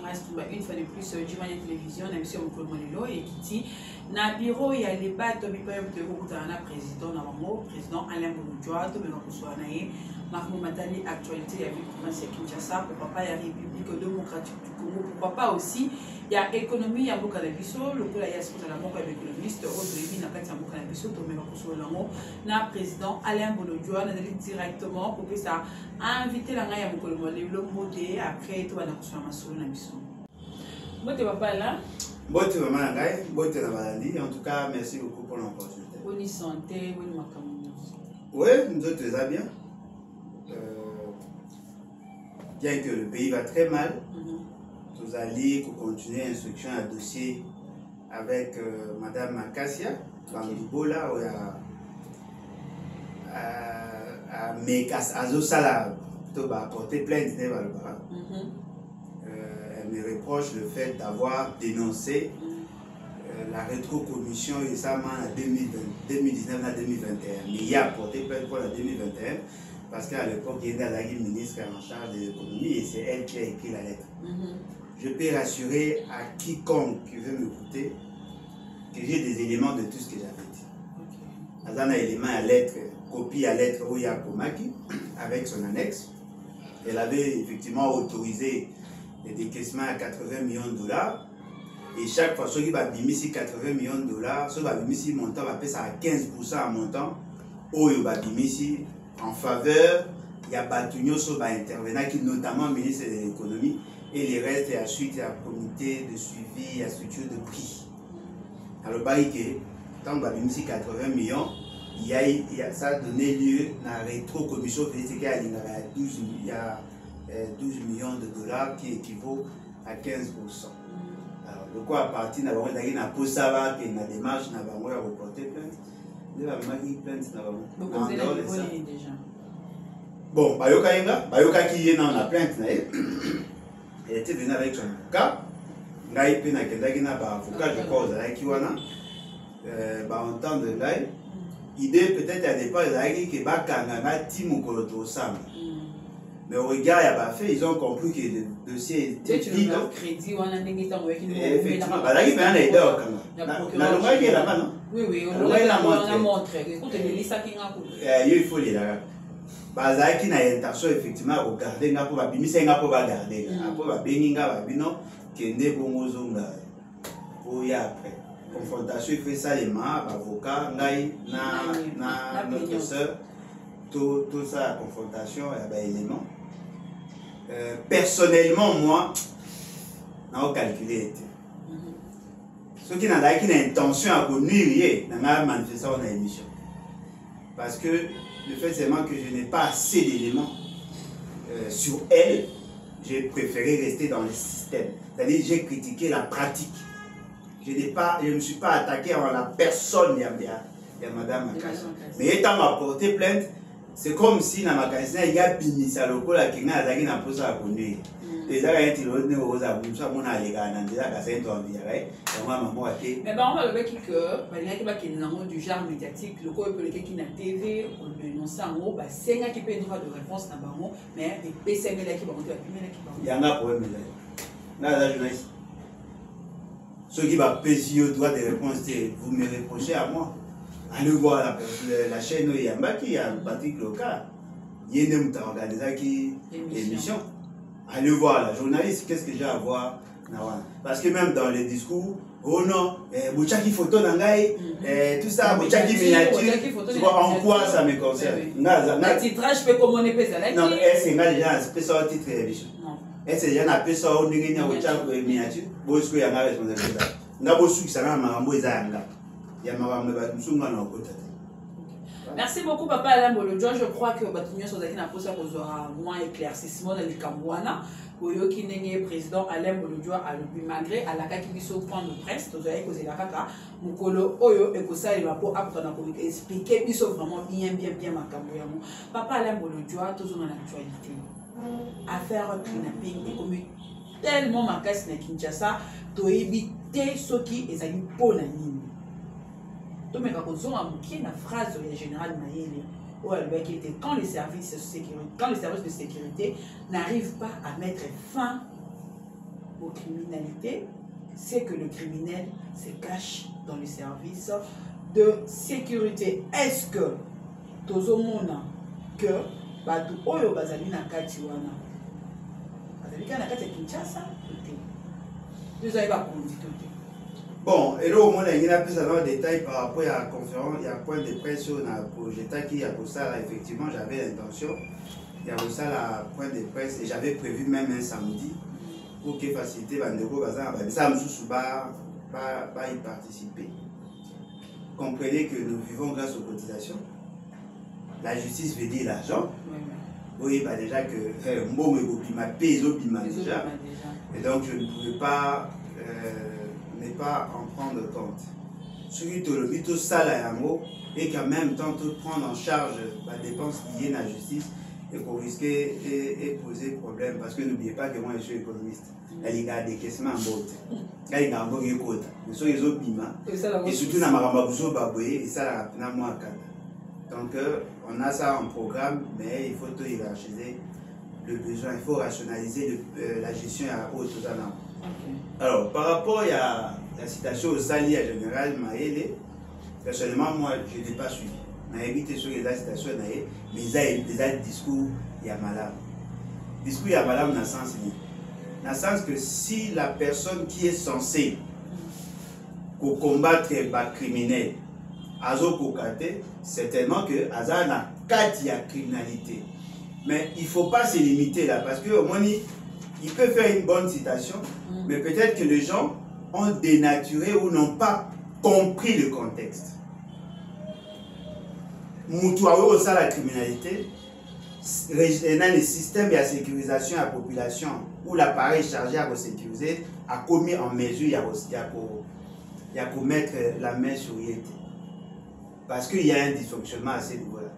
reste une fois de plus Jimani Télévision, même si on peut et qui na bureau il y a les bateaux mais pas de président normalement président Alain Boulodjoa to me va naé Mahmoud Matali actualité avec province de Kinshasa pourquoi pas il y a République démocratique du Congo pourquoi pas aussi il y a économie il y a beaucoup d'ambition le coup là il y a ce qu'on a la banque économiste aujourd'hui n'a pas de beaucoup d'ambition to me va na président Alain Boulodjoa na directement pour que ça inviter la ngaïa mokolo le modé après tout va na kusoma masolo na biso bote papa là bote maman ngai bote na balandi en tout cas merci beaucoup pour l'opportunité bonne santé bonne makamu oui nous autres ça bien bien que le pays va très mal nous allons continuer l'instruction à dossier avec madame Makassia Bambola ou à Mekas Azosala plutôt porter plainte elle me reproche le fait d'avoir dénoncé la rétrocommission récemment en 2019 à 2021. Mais il y a porté plainte pour la 2021 parce qu'à l'époque, il y a la ministre en charge de l'économie et c'est elle qui a écrit la lettre. Je peux rassurer à quiconque qui veut m'écouter que j'ai des éléments de tout ce que j'avais dit. Dans un élément à lettre, copie à lettre Oya Komaki avec son annexe. Elle avait effectivement autorisé les décaissements à 80 millions de dollars. Et chaque fois qu'il va bimissi 80 millions de dollars, ce va bimissi montant va payer ça à 15% en montant. Ou il va bimissi en faveur, il y a Batunyo sur intervenant qui notamment ministre de l'économie et les restes et ensuite il y a comité de suivi, à structure de prix. Alors tant que va bimissi 80 millions, ça a donné lieu à la rétrocommission il y a 12 millions de dollars qui équivaut à 15%. Alors, le quoi à partir de la posava qui est la démarche n'a pas reporté plainte. De la magie plainte n'a pas déjà. Bon, Bayoka qui est dans la plainte, elle était venue avec son avocat. Ngaï pena kendagina ba avocat je cause avec Kiwana. Ba entendre ngaï. Idée peut-être à départ ils que ba kanganga timukolo to sam. Mais au regard, ils ont compris que le dossier était vide. Effectivement, oui, on a montré. Il faut les là. Qui n'a intention effectivement de regarder, n'a pas bimisa, n'a pas regarder. Après, Beninga, Babino, qui est né pour Mozonga. Pour y après. Confrontation, il fait ça les mains, avocat, Naï, notre soeur. Tout ça, confrontation, il y a des éléments. Personnellement, moi, je n'ai pas calculé. Ceux qui n'ont pas l'intention de nuire, n'ont pas manifesté dans l'émission. Parce que le fait seulement que je n'ai pas assez d'éléments sur elle, j'ai préféré rester dans le système. C'est-à-dire j'ai critiqué la pratique. Je ne me suis pas attaqué à la personne de Madame Makassia. Mais étant m'a porté plainte, c'est comme si dans ma caserne il y a binisa lokola qui n'a pas na posa conduire. Les gens qui ont été aux abus, ça mon allé dans des caserne to envie right. Mais on va le dire que il y a du genre médiatique, le quoi peut qui na TV, on dénonce en haut, c'est un qui peut droit de réponse na bango, mais des PCM là qui vont monter la première qui va. Il y en a problème là. Là journaliste. Ceux qui va payer au droit de réponse, vous me reprochez à moi. Allez voir la chaîne Yamba qui a un Patrick Local. Il y a une émission. Allez voir la journaliste, qu'est-ce que j'ai à voir. Parce que même dans les discours, oh non, Bouchaki photo nangai, tout ça, Bouchaki miniature, en quoi ça me concerne? Le titrage peut comme on est pesé. Non, c'est déjà un spécial titre émission. Est-ce déjà un peu ça, on est en miniature? Bosco y a la responsabilité. N'a pas su que ça n'a pas un Merci beaucoup, Papa Alain Boulodjoa. Je crois que Batunyo Sozaki n'a pas ça pour avoir moins éclaircissement dans les Cambouana. Oyo qui n'est président Alain Boulodjoa à l'objet malgré à la qui dit au point de presse, vous avez causé la caca. Mukolo Oyo et que ça il va pour expliquer puis vraiment bien ma Cambouana. Papa Alain Boulodjoa toujours dans l'actualité. Affaire kidnapping et comme tellement ma casse na Kinshasa, to éviter ce qui est à pour la ligne. Donc, la phrase du général Mayele, qui était quand les services de sécurité n'arrivent pas à mettre fin aux criminalités, c'est que le criminel se cache dans les services de sécurité. Est-ce que tozomona que batu oyo bazali na kati wana bazali na kati ya Kinshasa nous allons pas bon, et là au moins il y a plus de détails par rapport à la conférence, il y a un point de presse sur le projet qui a pour ça là, effectivement j'avais l'intention, il y a pour ça la point de presse et j'avais prévu même un samedi pour que faciliter Bandeko Bazan, ça me sous pas y participer. Comprenez que nous vivons grâce aux cotisations. La justice veut dire l'argent. Oui, bah déjà que moi ma paye déjà. Et donc je ne pouvais pas ne pas en prendre compte. Celui qui le tout ça là et qu'en même temps tout prendre en charge la dépense liée à la justice et pour risquer et poser problème parce que n'oubliez pas que moi je suis économiste. Il y a des caissements en botte. Il y a un bon écoute. Nous sommes les autres et surtout dans ma ramabouzo baboué et ça n'a moi à donc on a ça en programme mais il faut tout hiérarchiser le besoin, il faut rationaliser la gestion à haute talent. Alors par rapport à la citation au Sali à général Maëlle, personnellement moi je n'ai pas suivi. On a évité sur les citations mais il y a des discours il y a malade. Discours il y a malade dans le sens dans le sens que si la personne qui est censée combattre les criminels certainement que Azar n'a qu'à dire criminalité. Mais il ne faut pas se limiter là parce que au moins il peut faire une bonne citation, mais peut-être que les gens ont dénaturé ou n'ont pas compris le contexte. Moutouaou au la criminalité, il y a des systèmes de sécurisation à la population où l'appareil chargé à sécuriser a commis en mesure il y a pour mettre la main sur lui. Parce qu'il y a un dysfonctionnement à ce niveau-là.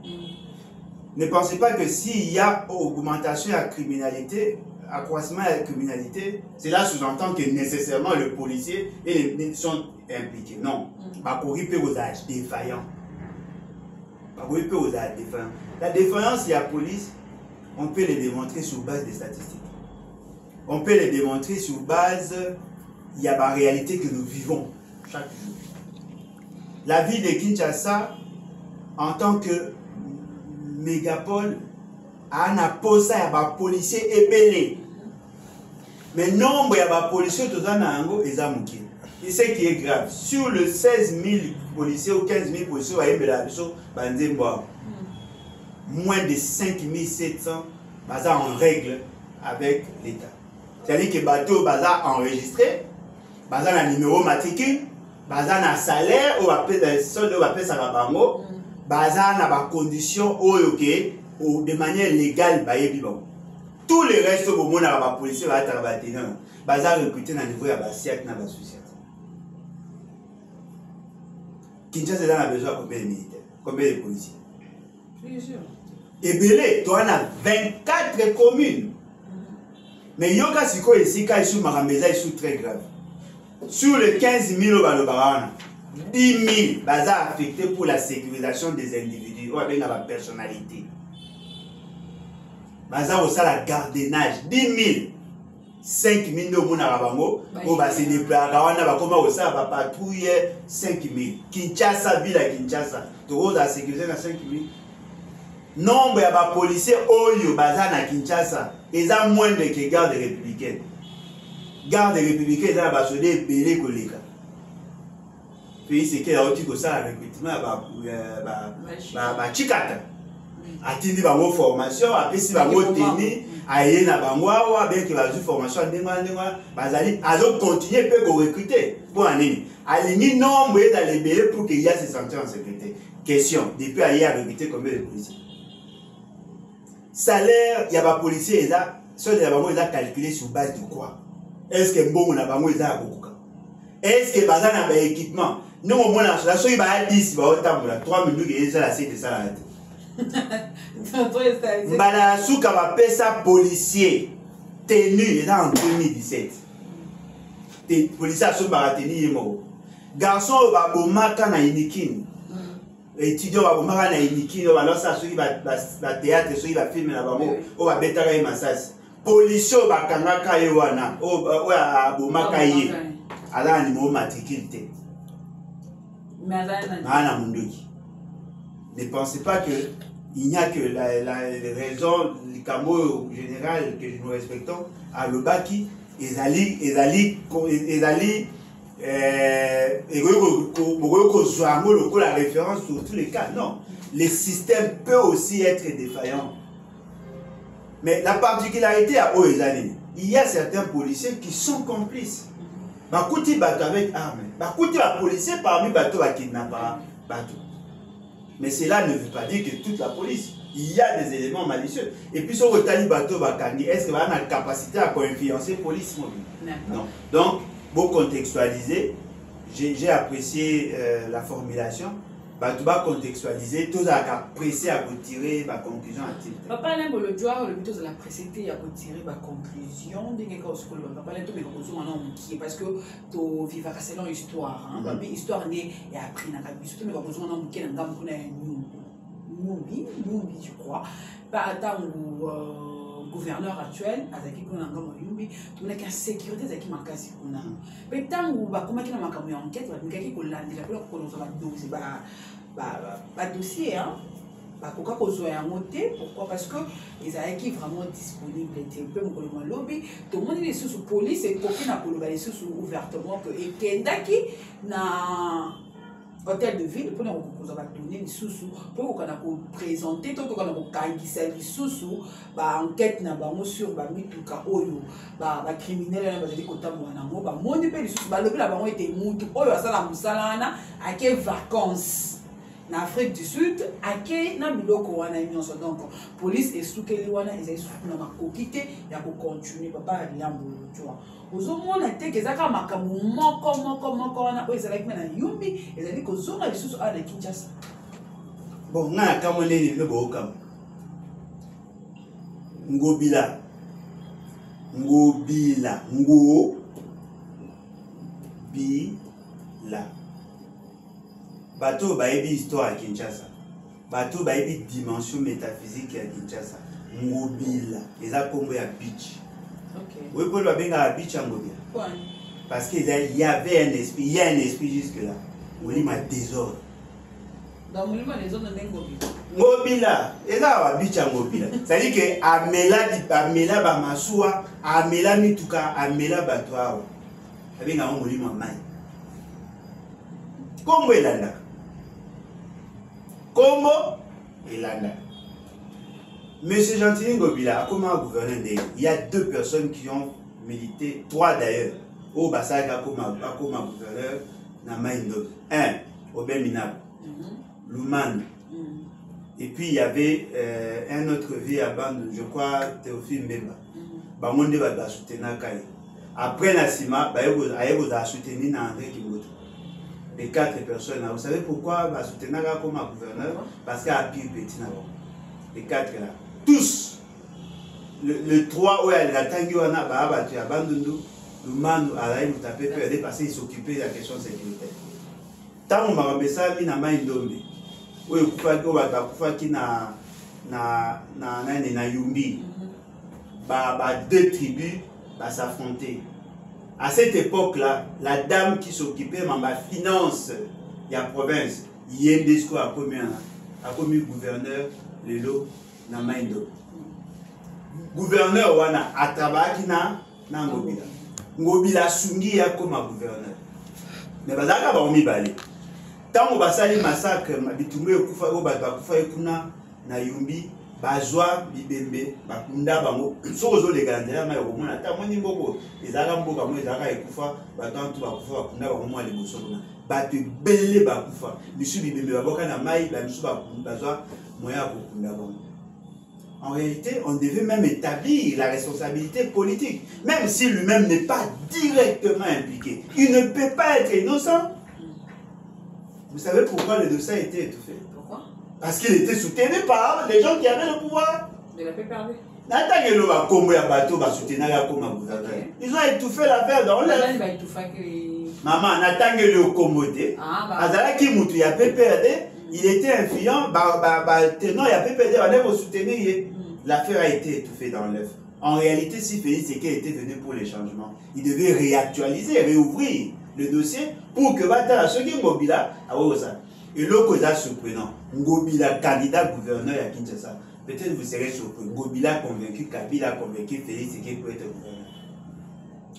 Ne pensez pas que s'il y a augmentation de la criminalité, accroissement de la criminalité, cela sous-entend que nécessairement le policier et les sont impliqués. Non. Pour y aux âges défaillants. La défaillance de la police, on peut les démontrer sur base des statistiques. On peut les démontrer sur base il y a la réalité que nous vivons chaque jour. La ville de Kinshasa, en tant que mégapole, a un poste à des policiers ébélés. Mais nombre de policiers et ce qui est grave, sur le 16 000 policiers ou 15 000 policiers, moins de 5 700 en règle avec l'État. C'est-à-dire que les bateaux sont enregistrés, un numéro matricule, un salaire, ou appelle ça bango, un conditions de manière légale. Tout le reste au monde la police va être recruté dans le niveau de la société. Kinshasa a besoin de combien de militaires, combien de policiers? Et Belé, tu en as 24 communes. Mais Yoka Siko et Sika sont très graves. Sur les 15 000 10 000 sont affectés pour la sécurisation des individus ou avec la personnalité. Baza au la gardiennage 10 000 5 000 de moun arabango ou ba se déplacer wana ba koma au ça ba patrouiller 5 000 Kinshasa ville à Kinshasa to za sécuriser na 5 000 nombre ya ba policiers oyo baza na Kinshasa eza moins que garde républicaine. Garde républicaine eza ba soldats belé koleka puis c'est que la autre ko ça recrutement ba chikata atindi bango formation apesi bango teni aye na bango awa bien que bazu formation ndengwa bazali azo continuer peut go recruter pour année aligner nombre dans les belé pour qu'il y a se sentir en sécurité. Question, depuis ailleurs recruter combien de policiers? Salaire il y a pas policiers ça ceux de bango ils a calculé sur base de quoi? Est-ce que bon na bango ils a beaucoup? Est-ce que bazana ba équipement nous au moins la so il va 10 ba otambola 3 minutes et ça la c'est ça la Mbala souka va pesa policier tenu en 2017. Policier a souka tenu yemo. Garçon va bomaka na Inikin. Étudiant va bomaka na Inikin. Alors ça souki va théâtre souki va filmer na bango. On va betara massage. policier bakanga kayewana o abomaka ye ala numéro matricule. Ana mundoki. Ne pensez pas que il n'y a que la raison, le Cambo général que nous respectons, à l'Obaki, ezali la référence sur tous les cas. Non, les systèmes peuvent aussi être défaillants. Mais la particularité à Oezali, il y a certains policiers qui sont complices. Bakouti bateau avec armes. Bakouti la policier parmi bateau à kidnapper bateau. Mais cela ne veut pas dire que toute la police, il y a des éléments malicieux. Et puis, sur le tali bateau bakani, est-ce qu'il va avoir la capacité à influencer la police mobile? Non. Donc, pour contextualiser, j'ai apprécié la formulation. Bateau va contextualiser, tout ça apprécié à tirer ma conclusion à titre. Papa l'aime le doigt, le but de la précédé à tirer ma conclusion. Papa l'aime tout mais conclusion parce que tu vivras selon l'histoire. Mais histoire n'est et appris dans la vie. Surtout mais conclusion non qui n'a pas Numbi, je crois. Pas tant gouverneur actuel, Azaki Konangamo Yumbi, tu n'as qu'à sécurité Azaki Makasi Kuna. Mais tant où comment qui n'a pas comme enquête, tu n'as qu'à coller la couleur qu'on pas dossier, hein. Pourquoi qu'on soit à monter? Pourquoi? Parce que les Azaki vraiment disponibles. Tu peux me lobby. Tout le monde est sous police et pour qui n'a pas le sous ouvertement que et Kendaki n'a hôtel de ville pour nous donner des sous pour qu'on présenter tout qu'on a des sous enquête na bango sur ba mituka oyo ba criminel na bazali kotambola nango ba moni pe lisusu ba lobi la bango ete mutu oyo asala musala na ake vacances na Afrique du Sud ake na biloko wana nyonso. Donc police esukeli wana ezali suku na makokite ya ko continuer papa liambo tu vois ozomona te kezaka makambo moko wana oyo ezalaki na Yumbi ezali kozonga lisusu ala na Kinshasa. Bon na kamoneli le bokam ngobila bateau bayebi histoire à Kinshasa, bateau bayebi dimension métaphysique à Kinshasa, ngobila eza kombo ya beach. OK. Oui, pour le benga à beach ngobila. Parce qu'il y avait un esprit, il y a un esprit jusque là. On dit ma désordre. Dans mon livre les autres ngobila. Ngobila, eza wa beach ngobila. C'est-à-dire que amela ba masua, amela mituka, amela batwa. Abenga on molima mai. Kombo elanda. Kombo elanda. Monsieur Gentilin Ngobila, comment gouverneur, il y a 2 personnes qui ont milité, 3 d'ailleurs, au Bassaka comme gouverneur, na Maïndo. 1, Obé Minab, Louman. Et puis il y avait un autre vieux à bande, je crois, Théophile Mbemba. Bamonde va soutenir Kaye. Après Nassima, il a soutenu André Kimoto. Les 4 personnes, vous savez pourquoi va soutenir comme gouverneur? Parce qu'il y a pire petit d'abord. Les 4 là. Tous. Le 3 où elle a tangué, on a battu à Bandundu, le man a l'air de taper peur parce qu'il s'occupait de la question sécuritaire. Tant qu'on m'a ça, il n'a pas indomé. Où il na Yumbi. 2 tribus s'affronter. À cette époque-là, la dame qui s'occupait de la finance de la province, Yendesco a commis gouverneur Lelo na Maindo. Gouverneur wana atabaki na Ngobila. Ngobila sungi ya comme gouverneur. Mais bazaka ba omibale. Tango basali massacre bitumbe kufa go bakufa ekuna na Yumbi bazwa bibembe bakunda bango sozo legandela ma yomona ta moni mboko ezaka mboka mo ezaka ekufa batantu bakufa bakunda bango mo le bosona batu belle bakufa bisu bibembe baboka na mai ba bisu bazwa moya kokunda bango. En réalité, on devait même établir la responsabilité politique, même si lui-même n'est pas directement impliqué. Il ne peut pas être innocent. Vous savez pourquoi le dossier a été étouffé? Pourquoi? Parce qu'il était soutenu par les gens qui avaient le pouvoir. De la PPRD. Ils ont étouffé l'affaire dans l'air. Maman, Natangelo Komote, Azalaki Moutou, il y a PPRD. Il était influent, tenant, il y a PPD, on a soutenu, l'affaire a été étouffée dans l'œuf. En réalité, si Félix Tshisekedi était venu pour les changements, il devait réactualiser, réouvrir le dossier pour que Batala, ceux qui Ngobila, et l'autre est surprenant. Ngobila, candidat gouverneur à Kinshasa. Peut-être vous serez surpris. Ngobila convaincu, Kabila convaincu, Félix Tshisekedi peut être gouverneur.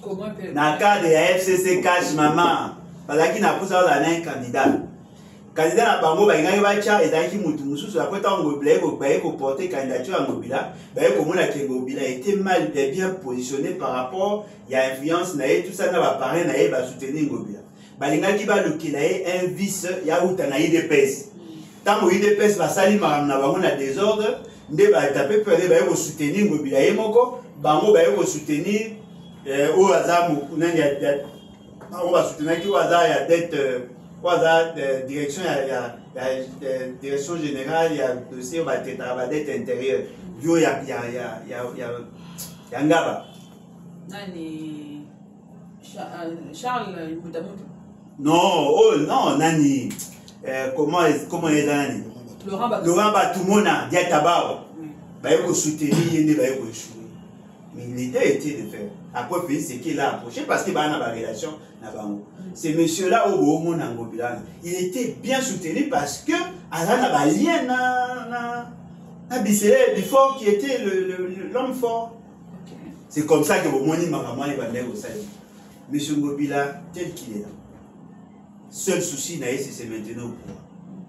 Comment peut-être? Dans le cas de la FCC cash maman, parce qu'il n'a pas ça dans un candidat. Candidat na bango ba ngai ba cha ezaki mutu mususu après tant Ngobila ko porter candidature à Ngobila ba ko mona que Ngobila était mal bien positionné par rapport il y a influence na tout ça na ba parrain na ba soutenir Ngobila ba linga ki ba lokila un vice ya uta na IDPS tant IDPS ba sali maram na bango na désordre nde ba taper peur ba ko soutenir Ngobila ye moko bango ba ko soutenir au hasard nani ya on va soutenir ki au hasard ya tête direction, direction générale, il y a dossier, il y a dette intérieure. Il y a Ngaba. Nani Charles Moutamout. Non, oh non, Nani. Comment est Nani? Laurent Batoumona, Diatabao. Il faut soutenir, il faut échouer. Mais l'idée était de faire. Après, c'est qu'il a approché parce qu'il y a une relation. Ces messieurs-là, il était bien soutenu parce que qui était l'homme fort. C'est comme ça que Bomoni Maramouan est venu au Sahel. Monsieur Ngobila, tel qu'il est là, seul souci, c'est se maintenir au pouvoir.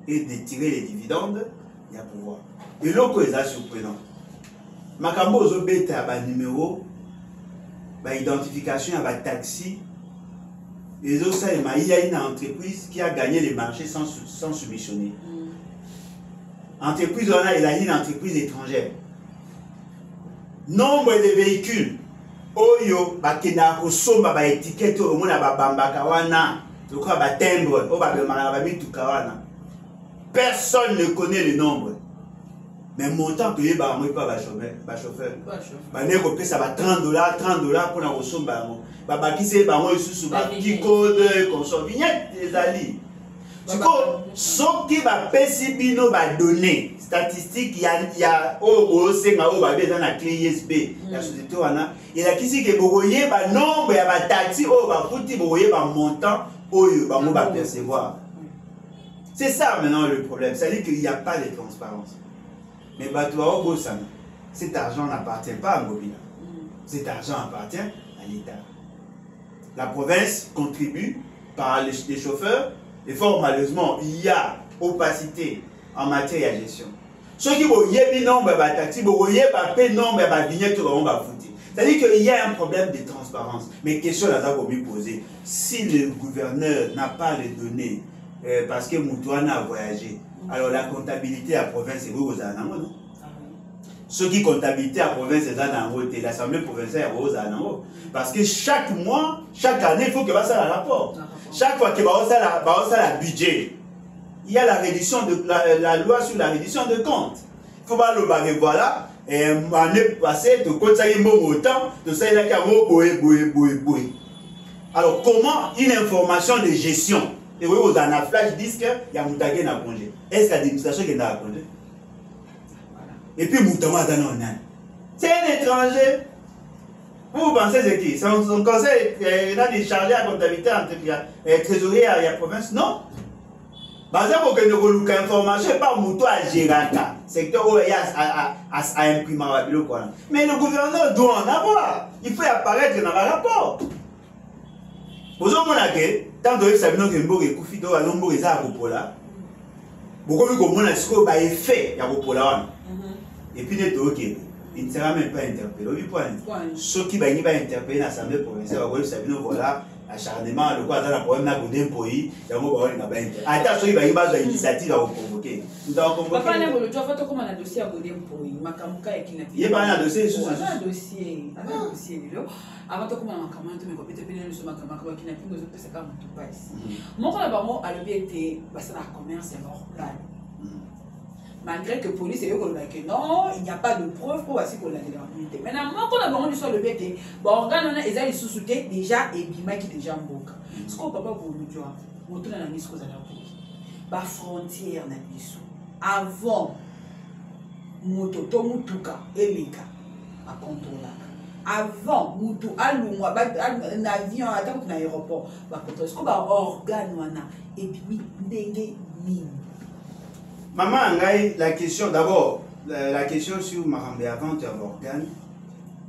Et de tirer les dividendes, il y a pouvoir. Et l'autre est surprenant. Makambo Zobeta a un numéro, identification, un taxi. Et ça, il y a une entreprise qui a gagné les marchés sans soumissionner. Entreprise, il a une entreprise étrangère. Nombre de véhicules, Oyo, Bakena, Osomba, ba étiquette, au monde, Bambakawana, je crois, timbre, personne ne connaît le nombre. Mais montant payé par moi, pas chauffeur. Ça va $30 pour la Osomba. Qui c'est qui code consomme vignette des alliés. Ce qui va payer nos données statistiques, il y a au dans la clé ISB, la société il y a qui c'est que vous voyez le nombre, il y a taxi, vous voyez le montant, vous va percevoir. C'est ça maintenant le problème, c'est-à-dire qu'il n'y a pas de transparence. Mais cet argent n'appartient pas à Ngobila. Cet argent appartient à l'État. La province contribue par les chauffeurs et fort malheureusement, il y a opacité en matière de gestion. Ceux qui vont y nombre de taxis, vont y nombre de vignettes, c'est-à-dire qu'il y a un problème de transparence. Mais question là, ça me poser. Si le gouverneur n'a pas les données, parce que Moutouana a voyagé, alors la comptabilité à la province est où aux Anamo, non? Ceux qui comptabilité à la province est dans l'Assemblée provinciale est aux Anamo. Parce que chaque mois, chaque année, il faut que ça un rapport. Chaque fois que ça a budget, il y a la réduction de la loi sur la réduction de compte. Il faut pas le barrer, voilà. Et l'année passée, tu comptes ça y autant, tu sais là qu'il y a alors comment une information de gestion, et oui, vous en flash disent qu'il y a Moutaké à congé. Est-ce que l'administration qui est à congé? Et puis Moutama c'est un étranger. Vous pensez c'est qui? Son conseil est chargé à la comptabilité entre trésorier et la province? Non. Parce que nous avons une information par Moutou à Géraka, secteur où il y a à imprimer. Mais le gouverneur doit en avoir. Il faut apparaître dans le rapport. Vous avez tant que vous avez dit que Koufi doit aller au Zagopola. Beaucoup de gens ont un effet Yagopola. Et puis, il ne sera même pas interpellé. Ceux qui vont interpeller l'Assemblée provinciale, voilà, acharnement, le quoi, dans la problème, il y a un attends, ceux qui vont avoir une initiative à vous convoquer. Nous avons convoqué. Papa, le jour, comment on a un dossier à Godempoï, Makamuka et Kinapi. Il y a pas un dossier, un dossier. Avant de commencer à commenter, mais peut-être que nous sommes à Makamuka et Kinapi, nous sommes à Makamuka. Mon collaborateur a levé été, c'est un commerce hors plan. Malgré que la police est que non, il n'y a pas de preuve pour voir qu'on a de l'immunité. Maintenant, quand on a besoin de soit le BT, bon, regarde, ils ont sous-souté déjà et Bima qui déjà en boucle. Ce qu'on ne peut pas vous le dire, on tourne la mise aux alentours. La frontière n'a pas avant Mototo Mutuka et Lika. à contrôler. Avant, Moutou, un avion, à l'aéroport, est-ce qu'on va organe, et puis, dengue, mine. Maman, la question, d'abord, la question sur Marambe avant tu as organe,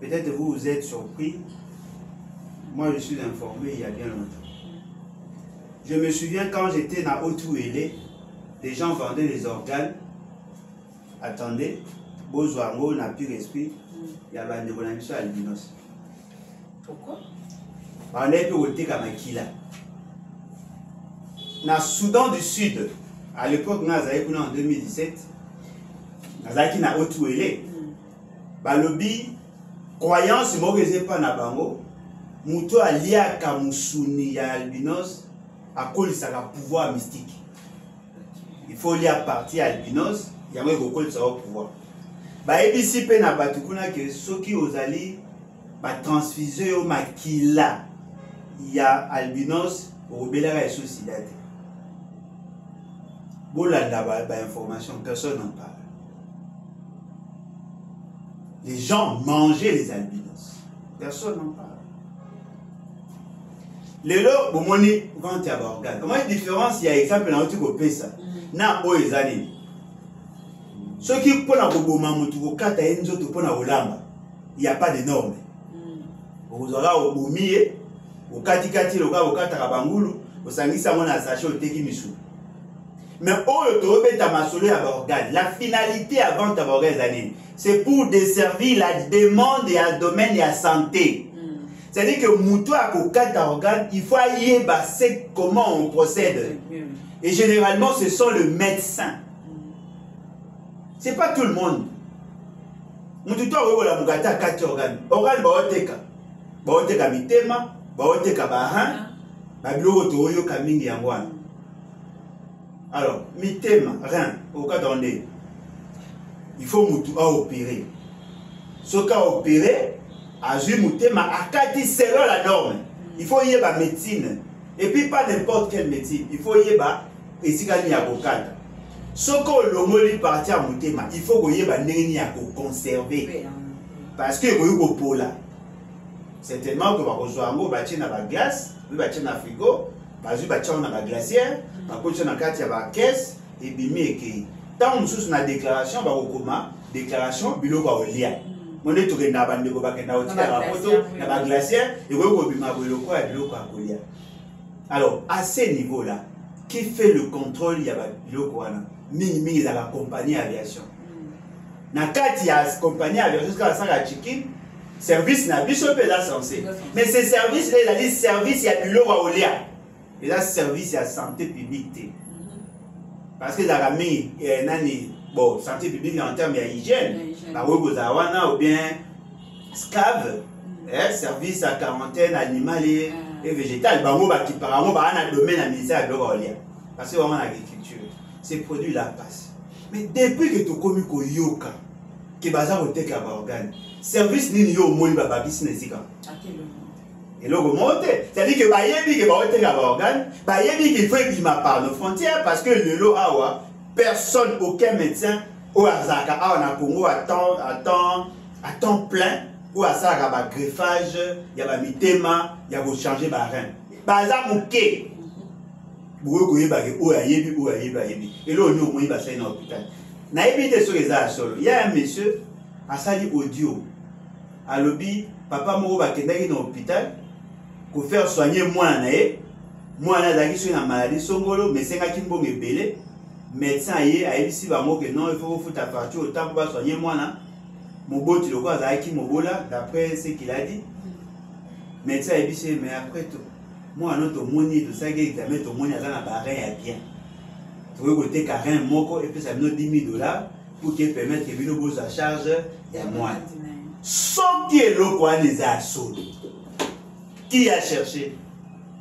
peut-être vous vous êtes surpris. Moi, je suis informé il y a bien longtemps. Je me souviens quand j'étais dans Haute-Ouélé, des gens vendaient les organes. Attendez, Bozouango n'a plus l'esprit. Il y avait un développement albinos. Pourquoi? On est peu au Tekamakila. Dans le Soudan du Sud, à l'époque, en 2017, Nazaki na Haute-Ouélé. Balobi, croyance, je pas na bango. Mouto alia kamusuni ya albinos à cause de pouvoir mystique. Il faut lire partie albinos, il y a un pouvoir. Ba ebisi pe na batukuna que soki ozali ba transfuser au makila ya albinos au belera suicidate. Bolanda ba information, personne n'en parle. Les gens mangeaient les albinos. Personne n'en parle. Les lots, bon, on est vente à organe. Comment est la différence? Il y a exemple dans le truc au Pesa. Na o ezali. Ceux qui pour la boboma mutuko kata enzo to pour la olamba. Il n'y a pas de normes. Vous aurez au bomier, au katikati le gars au kata bangulu, au sangisa mona saché au teki misu. Mais au tobe ta masolo à organe. La finalité avant ta organe, c'est pour desservir la demande et à domaine et à santé. C'est-à-dire que Moutou a kokata organe, il faut y c'est comment on procède. Et généralement, ce sont les médecins. Ce n'est pas tout le monde. Moutou a la mugata kati organe. Organe baoteka. Baoteka mitema, baoteka bahan, babilo toyo kamingi yangwana. Alors, mitema, rein, au cas d'ondé. Il faut Moutou a opérer. Ce qu'a opéré, selon la norme. Il faut y avoir médecine. Et puis pas n'importe quelle médecine. Il faut y avoir esikani avocate. Ce qu'on l'homme parti à Moutema, il faut qu'il y ait un conserver. Parce que il y a pola. Certainement que va rejoindre un bâtiment dans la glace, un bâtiment dans le frigo, un bâtiment dans la glacière, un bâtiment dans la caisse, et bimé qui. Tant que nous avons une déclaration, déclaration, bilo va au lien. On est tourné dans la glacière et alors, à ce niveau-là, qui fait le contrôle? Il y a la compagnie aviation. Dans il y a la compagnie aviation, jusqu'à la chicken, service n'a pas censé. Mais ces services-là, il y a des services, il y a du lot à Olia. Et là, service, il y a santé publique. Parce que dans la il y a bon, santé publique en termes d'hygiène, ou bien SCAV, service à quarantaine animale et végétale, qui par exemple a un domaine à ministère de l'Orient. Parce que vraiment l'agriculture, ces produits-là passent. Mais depuis que tu as connu que Yoka, qui est basé au Teka Organe, service ni yo moi baba business ka. Et là c'est-à-dire que bayebi que ba Teka Organe, bayebi qu'il faut bima par nos frontières parce que le lot awa personne, aucun médecin au Azaka a Congo à temps plein ou à ça il y a greffage, il y a mitema, il y a changer ba rein. Baza muke. Boue et là on est au moins bassin dans l'hôpital. Na évité sur les solo. Il y a un monsieur à sali audio. À lobby, papa moko ba kendaki dans l'hôpital pour faire soigner moi na daki sur une maladie songolo mais c'est ngaki mbonge belé. Médecin a ici va que non il faut foutre à partir autant pour soigner moi là. Mon beau tu le vois Zaki Mobola d'après ce qu'il a dit. Médecin a dit mais après tout moi notre moni de ça qui examen ton moni dans la barrière bien. Tu veux côté carré moko et puis ça me donne $10,000 pour qu'il permette que vino bosse à charge et moi. Sauf qui est le quoi les a sauvé. Qui a cherché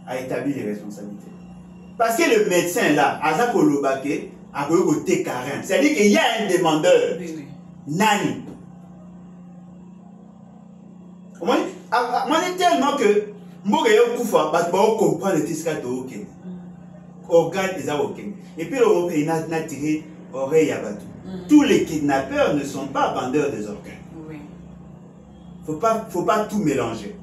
à établir les responsabilités. Parce que le médecin là, Azako Lobake, a côté carré. C'est-à-dire qu'il y a un demandeur. Nani. Moi, je tellement que moi, je comprends le tisca de Oken. Organe est à Oken. Et puis, il a tiré oreille à Batou. Tous les kidnappeurs ne sont pas vendeurs des organes. Oui. Faut pas tout mélanger.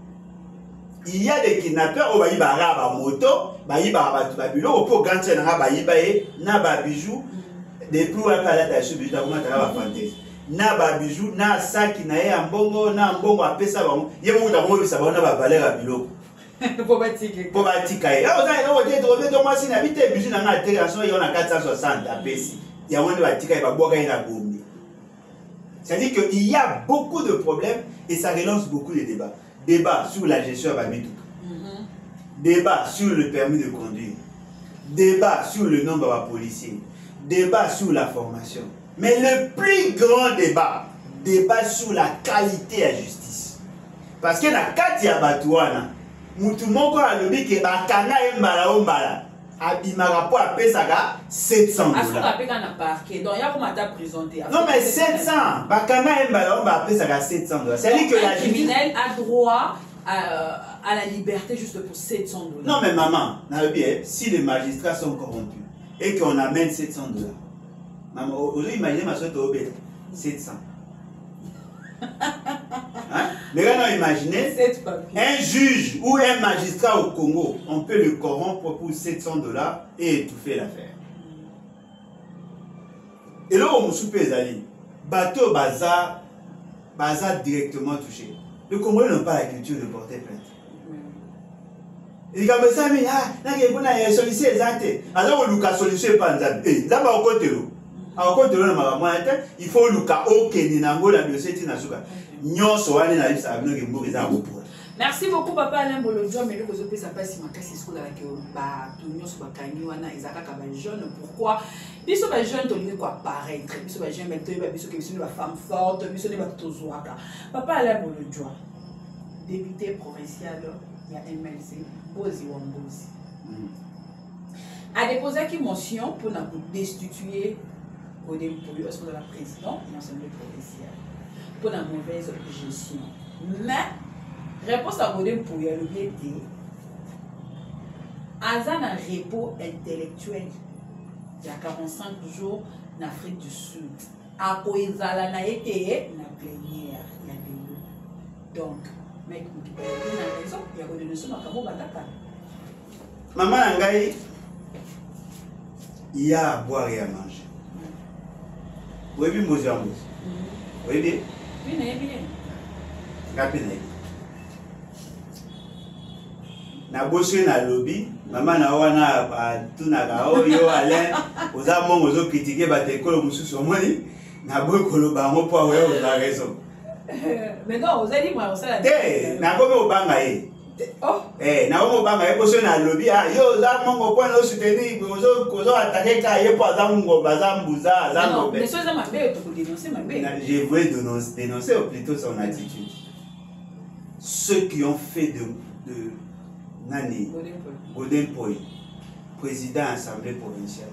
Il y a des kidnappeurs au baïbara ba moto, baïbara ba bilo, pour garantir na baïbaé, na ba bijou, des plus à la tâche bijou ta comment ta ba fantaisie. Na ba bijou, na sac na ye ambongo, na ambongo apesa ba. Ye mo ta mo bisa ba na ba valeur à bilo. Pour batika. Ah on a trouvé donc moi si na bité bijou na na intégration il y en a 460 à pesi. Il y a moins batika ba boka ina bombi. C'est-à-dire qu'il y a beaucoup de problèmes et ça relance beaucoup de débats. Débat sur la gestion à Bamitou. Débat sur le permis de conduire. Débat sur le nombre de policiers. Débat sur la formation. Mais le plus grand débat sur la qualité à justice. Parce que la Katia Batouana, Moutoumoko a le dit que Bakana et Mbala Abimara pour appeler ça 700 $. Non mais 700, Bakana et Mbala appeler ça 700 $. C'est-à-dire que la criminel a droit à la liberté juste pour 700 $. Non mais maman, si les magistrats sont corrompus et qu'on amène 700 $, maman, aujourd'hui imaginez ma soeur Tobé, 700. Hein? Mais maintenant imaginez un juge ou un magistrat au Congo, on peut le corrompre pour 700 $ et étouffer l'affaire. Et là on soupe les alliés, bateau bazar directement touché. Le Congolais n'ont pas la culture de porter plainte. Et quand vous savez, vous avez sollicité les actes. Alors vous avez sollicité pas les actes. Il faut merci beaucoup papa Alain Bolodjo mais le que ça passe si ma casse est là que bah tout nous sur bakani wana ezaka ka ba jeune pourquoi biso ba jeune to ni quoi paraître biso ba jeune mais to biso que biso ba femme forte biso ne ba tozwaka papa Alain Bolodjo député provincial il y a MLC Bozi Wambozi a déposé une motion pour destituer au début de la présidente de l'Assemblée provinciale pour la mauvaise gestion. Mais, réponse à Godem pour y aller, Azan un repos intellectuel il y a 45 jours en Afrique du Sud. À Koizala na été na plénière, il y a des donc, mec, il y a raison, il y a des leçons à Kamo Bataka. Maman Angaï, il y a à boire et à manger. Oui, bien, Mozambique. Oui, bien. Na bossé na lobby, maman na wana tuna ka oyo Alain, oza mongo ozo critiquer ba tekolo mususu omoni, na boy koloba mo po oyo oza raison. Mais non, vous allez moi on ça la. Na ko me obanga ye. Oh, na ko obanga ye bossé na lobby, yo oza mongo po na soutenir, ozo attaquer ka ye po aza mongo baza mbuza, aza ngombe. Mais ça m'a bé to dénoncer ma bé. Je voulais dénoncer plutôt son attitude. Ceux qui ont fait de Nani, Godem Poy, président de l'Assemblée provinciale,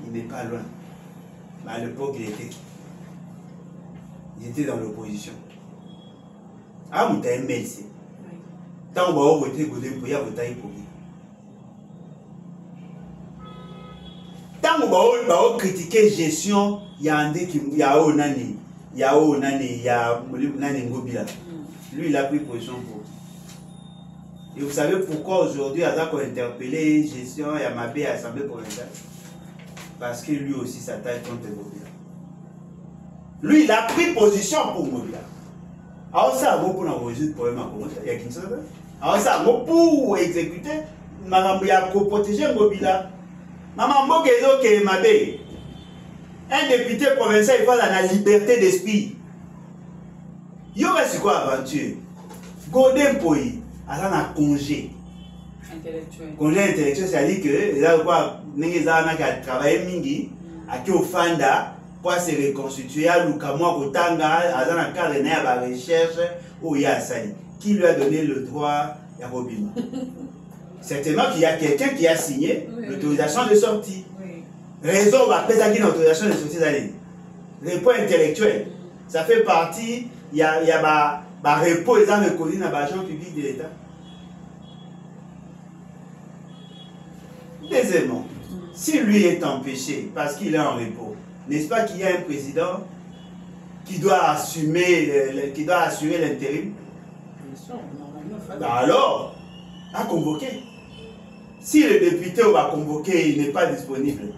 il n'est pas loin. Mais à l'époque, il était dans l'opposition. Ah, mais tu as aimé ici. Tant qu'on va voter Godem Poy, il va voter pour lui. Tant qu'on va critiquer la gestion, il y a un qui il y a Nani, il y a Nani Ngobila. Lui, il a pris position pour. Et vous savez pourquoi aujourd'hui, Azak a interpellé gestion et Amabé à l'Assemblée provinciale? Parce que lui aussi s'attaque contre Mobila. Lui, il a pris position pour Mobila. Alors ça, pour résoudre le problème à Congo, il y a Kinshasa. Alors ça, pour exécuter, il a protégé Mobila. Maman Mokezo qui est Mabé. Un député provincial, il faut la liberté d'esprit. Il y aura c'est quoi aventure? Godem Poy. Alors, on a congé intellectuel. Congé intellectuel, c'est-à-dire que là, quoi, nous avons travaillé mingi, à qui au Fanda, pour se reconstituer, à Lukamwa, au Tanga, à la carrière, à la recherche, où il y a ça. Qui lui a donné le droit à Robima? Certainement qu'il y a quelqu'un qui a signé l'autorisation de sortie. Oui. Raison, on va appeler ça l'autorisation de sortie d'aller. Repos intellectuel, ça fait partie, il y a repos et ça reconnu dans l'agent public de l'État. Deuxièmement, si lui est empêché parce qu'il est en repos, n'est-ce pas qu'il y a un président qui doit assurer l'intérim? question. Normalement, bah alors, à convoquer. Si le député va convoquer, il n'est pas disponible.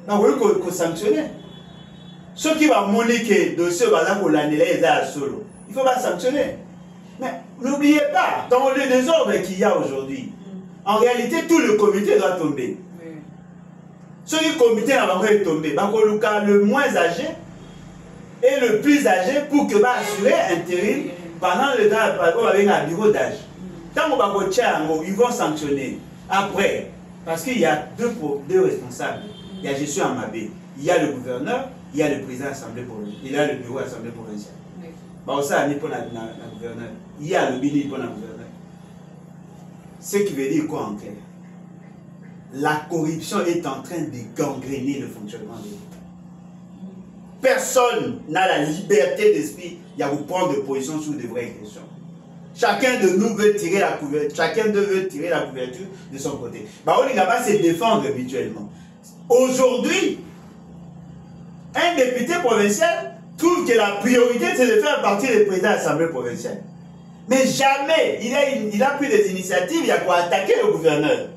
Bah oui, qu'on sanctionne. Ceux qui vont montrer que le dossier va pour l'année, solo. Il faut pas sanctionner. Mais n'oubliez pas, dans le désordre qu'il y a aujourd'hui, en réalité, tout le comité doit tomber. Ceux qui comité va tomber, le moins âgé et le plus âgé pour que va assurer intérim pendant le temps avec un bureau d'âge. Tant qu'on ils vont sanctionner. Après, parce qu'il y a deux responsables. Il y a gestion à Mabé. Il y a le gouverneur, il y a le président de l'Assemblée provinciale. Il y a le bureau de l'Assemblée provinciale. Il y a le bini pour la gouverneur. Ce qui veut dire quoi en clair? La corruption est en train de gangréner le fonctionnement de l'État. Personne n'a la liberté d'esprit de prendre de position sur de vraies questions. Chacun de nous veut tirer la couverture, de son côté. On ne va pas se défendre mutuellement. Aujourd'hui, un député provincial trouve que la priorité c'est de faire partie des présidents de l'Assemblée provinciale. Mais jamais il a pris des initiatives, il a quoi attaquer le gouverneur.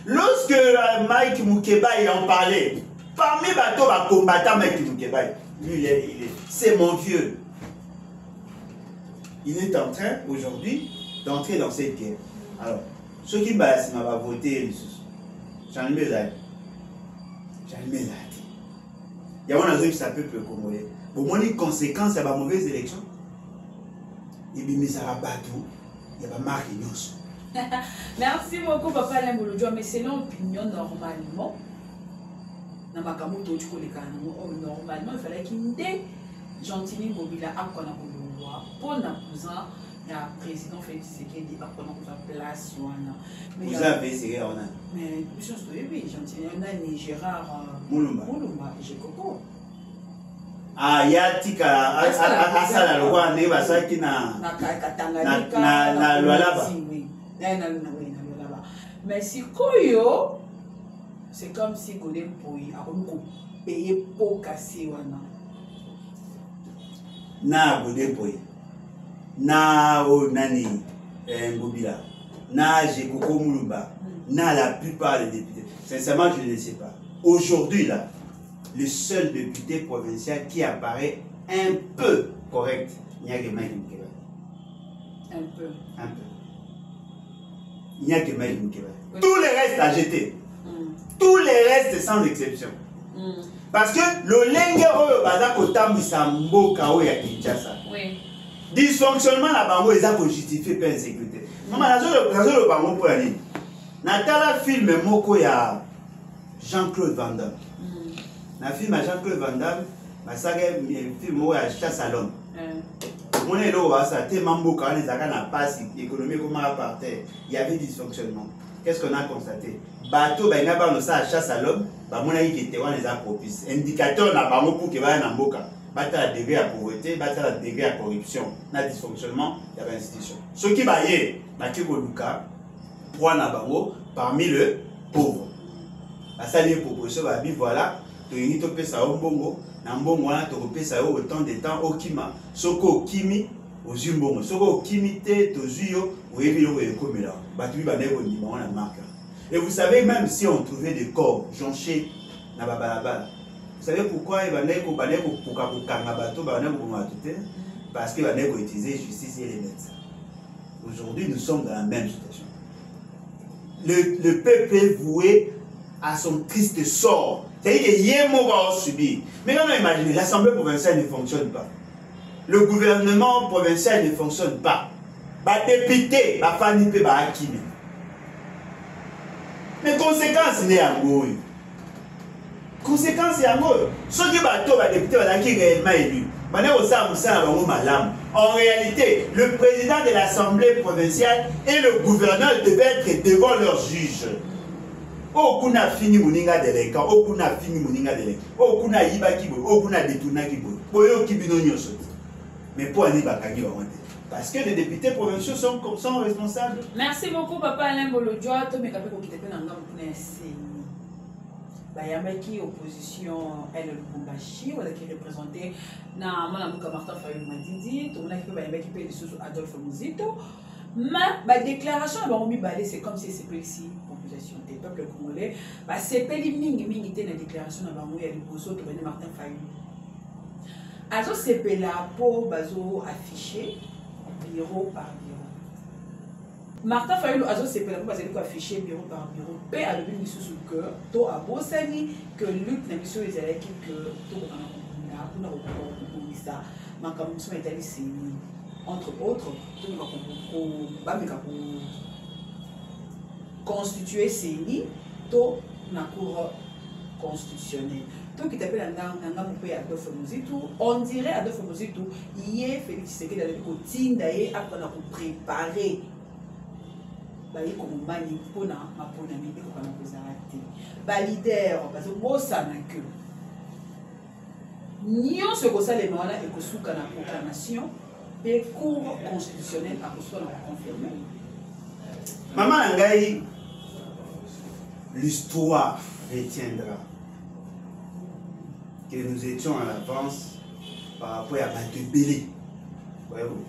Lorsque Mike Moukeba il en parlait, parmi les combattants Mike Moukeba, lui c'est mon vieux. Il est en train aujourd'hui d'entrer dans cette guerre. Alors, ceux qui m'ont voté, j'en ai mis là. Il y a un qui s'appelle le Congolais. Pour moi, les conséquences, il y a une mauvaise élection. Et puis, ça va battre. Il y a pas marque. Merci beaucoup, Papa Alain Bolodjoa. Mais selon l'opinion, normalement, normalement, il fallait qu'il y ait Gentini Mobila à quoi pour la président Félix Tshisekedi à quoi place. Vous avez essayé, on a. Mais oui, Gentini, on a Gérard Moulumba et Gekoko. Ah, il y a Tika à la loi, n'est pas ça qui n'a. Na Lualaba. Mais si Koyo, c'est comme si Godem Poyi a payé pour casser. Na Godem Poyi. Na Nani Ngobila. Na Gekoko Moulumba. Na la plupart des députés. Sincèrement, je ne le sais pas. Aujourd'hui, là, le seul député provincial qui apparaît un peu correct, il n'y a que Mike Moukeba. Un peu. Il n'y a que Mike Moukeba. Oui. Tous les restes à jeter. Tous les restes sans exception. Parce que le Lengero Bazako Tambisa Mboka Oya Kinshasa. Oui. Dysfonctionnement la bango est pour justifier pas insécurité. Maman, le bango pour la ligne. Natala film Moko ya Jean-Claude Van Damme. Na film à Jean-Claude Van Damme, ma saga film où à chasse à l'homme. On est là, ça tellement beau quand les agents n'ont pas économie comment à terre. Il y avait dysfonctionnement. Qu'est-ce qu'on a constaté? Bateau, ben n'a pas ça à chasse à l'homme. Bah mon avis qui était on les a propices. Indicateur n'a pas pour que va en boca. Bata la degré à pauvreté, bata la degré à corruption, na dysfonctionnement, il y avait institution. Ceux qui baillent, Mathieu Boluka, point à bango parmi le pauvre. À ça les propositions, bah voilà. Tu as pesa au bongo, nambongo na to pesa au autant de temps au kima, soko kimi au zumbongo, soko kimi te to zuyo ou ebilo e komela. Batu ba nebo ni ma na marque. Et vous savez même si on trouvait des corps jonchés na babalaba. Vous savez pourquoi il va neko baneko puka kanga bato baneko matute parce que baneko utiliser justice et les médecins. Aujourd'hui, nous sommes dans la même situation. Le peuple est voué à son triste sort. C'est-à-dire que Yémo va subir. Mais non, imaginez, l'Assemblée provinciale ne fonctionne pas. Le gouvernement provincial ne fonctionne pas. Les députés, les familles, les akimi. Les conséquences, c'est en gros. Conséquences, c'est en gros. Ceux qui sont les députés, qui sont réellement élus. En réalité, le président de l'Assemblée provinciale et le gouverneur devaient être devant leurs juges. Okuna fini muninga deleka, okuna fini muninga deleka, okuna yiba kibo, okuna detuna kibo. Boyo kibino nyoso. Mais pour aller bakagi ba wante. Parce que les députés provinciaux sont responsables. Merci beaucoup Papa Alain Bolodjoa, to me kapé ko kitepe na ngam kuna enseigne. bayambaki opposition elle Lubumbashi wala qui représentait na mwana muka Martin Fayulu Madidi to mona ki bayambaki pe lisusu Adolphe Muzito mais ba déclaration ba omi balé c'est comme si c'est ici population des peuples congolais ba c'est peli mingi te na déclaration na bango ya liboso to bani Martin Fayulu azo sepela po bazo afficher bureau par bureau. Martin Fayulu azo sepela po bazali ko afficher bureau par bureau pe a lebi misusu que to abosani que lutte na biso ezalaki que to na kuna ko makambo so etali sini entre autres to ba meka ko constituer sini to na cour constitutionnelle. Tout qui t'appelle un peu Adolphe Muzito, on dirait Adolphe Muzito, hier Félix Tshisekedi a dit que Tindaye a préparé comme mani pona ma pona mi ko kana kozarati ba leader parce que bossa na que nyon ce que ça les mala et que souka na proclamation et cour constitutionnel a reçu la confirmer maman ngai l'histoire retiendra que nous étions en avance par rapport à Batebele. Voyez-vous.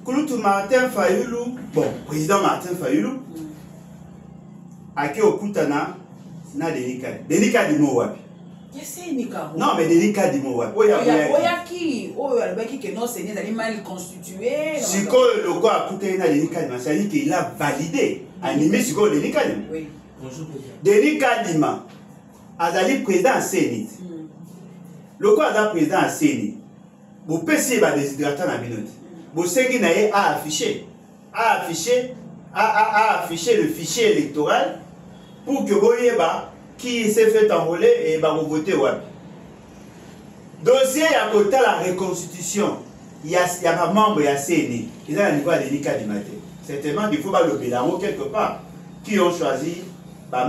Kouloutou Martin Fayulu, bon, président Martin Fayulu, a qui au Koutana, na Denika di Mowabi. Non, mais Denika di Mowabi. Oyaki, Oyaki, que non, c'est mal constitué. Si le quoi a coûté na Denika di Mowabi, c'est-à-dire qu'il a validé, animé sur le Denika di Mowabi. Oui. Denika Dima, Azali président à Sénit. Le quoi a président à Sénit. Vous PC va déshydrater la minute. Vous savez a affiché le fichier électoral pour que vous voyez qui s'est fait enrôler et vous votez. Dossier à côté la reconstitution. Il y a un membre de Sénit. Ils ont un niveau de Denika Dima. Certainement qu'il faut le bilan quelque part. Qui ont choisi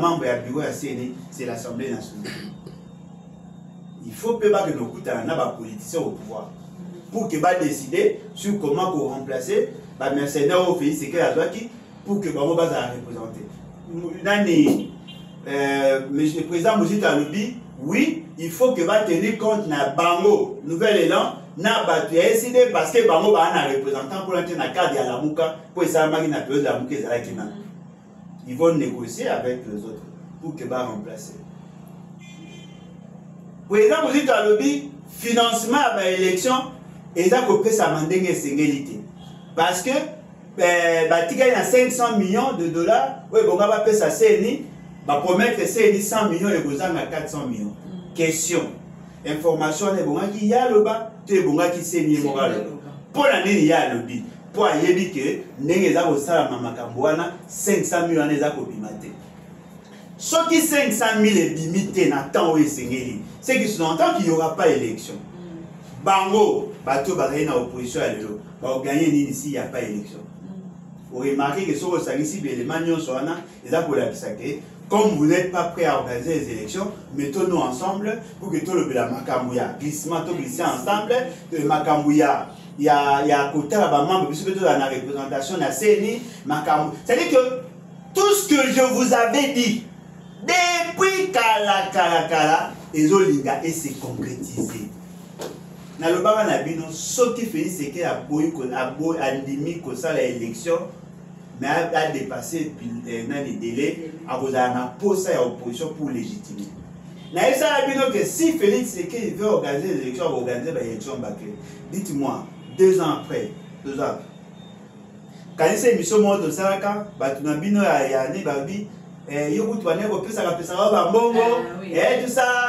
membre du bureau à CNI, c'est l'Assemblée nationale. Il faut que nos politiciens au pouvoir pour que décider sur comment remplacer les mercenaires au pays, c'est que la pour que Bamo va représenter. Le président Muzito a dit oui, il faut que va tenir compte de Bango, nouvel élan, na batu ya décidé parce que Bango va un représentant pour entrer dans le cadre de la Mouka pour essayer de la période de la Mouka. Ils vont négocier avec les autres pour que va remplacer. Pour exemple, vous dites à lobby, financement à l'élection, et ça peut s'amender singélité. Parce que, il y a 500 millions de dollars, oui, bon, on va payer ça CNI, va promettre que CNI 100 millions et vous en a 400 millions. Question. Information, il y a le bas, tu es bon, qui CNI moral. Pour l'année, il y a le lobby. Pour aller que n'engeza au salama makambouana 500 000 années à copimate. Ce qui 500 000 est limité dans le temps où il s'engage, c'est que sous-entend qu'il n'y aura pas d'élection. Bango, bateau bataille dans l'opposition à l'élo, va gagner ici, il n'y a pas d'élection. Vous remarquez que sur le ici, les manions sont là, et ça pour la pisake. Comme vous n'êtes pas prêts à organiser les élections, mettons-nous ensemble pour que tout le makambouya, glissement, tout glisser ensemble, le makambouya. Il y a côté là membre puisque tout dans la représentation la CNI Makamou. C'est-à-dire que tout ce que je vous avais dit depuis Kala et Zolinga et c'est concrétisé. Dans le bas nabino ce qui fait c'est qu'il a limite que ça l'élection mais a dépassé les délais à vous avoir posé à opposition pour légitimer. Na ça nabino que si Félix c'est qu'il veut organiser les élections, organiser les élections bâclées. Dites-moi 2 ans après, quand il s'est mis sur le Saraka, Batunabino a Yanni Babi, et tout ça,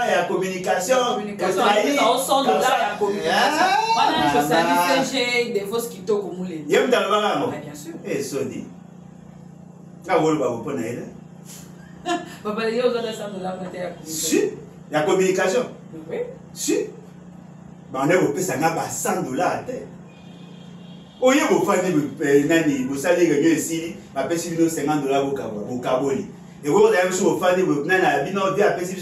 il y a communication. Au son de là, il y a communication. Voilà, je salue des fausses qui t'ont comme les. Il y a un bien sûr. Et Sodi. Ah, vous le voyez, papa, il y a aux autres de là, si, il y a communication. Oui. Si. On est 100 dollars à terre. Au lieu de vous allez gagner ici, $50 au Kaboli. Et vous avez sur au fan de vous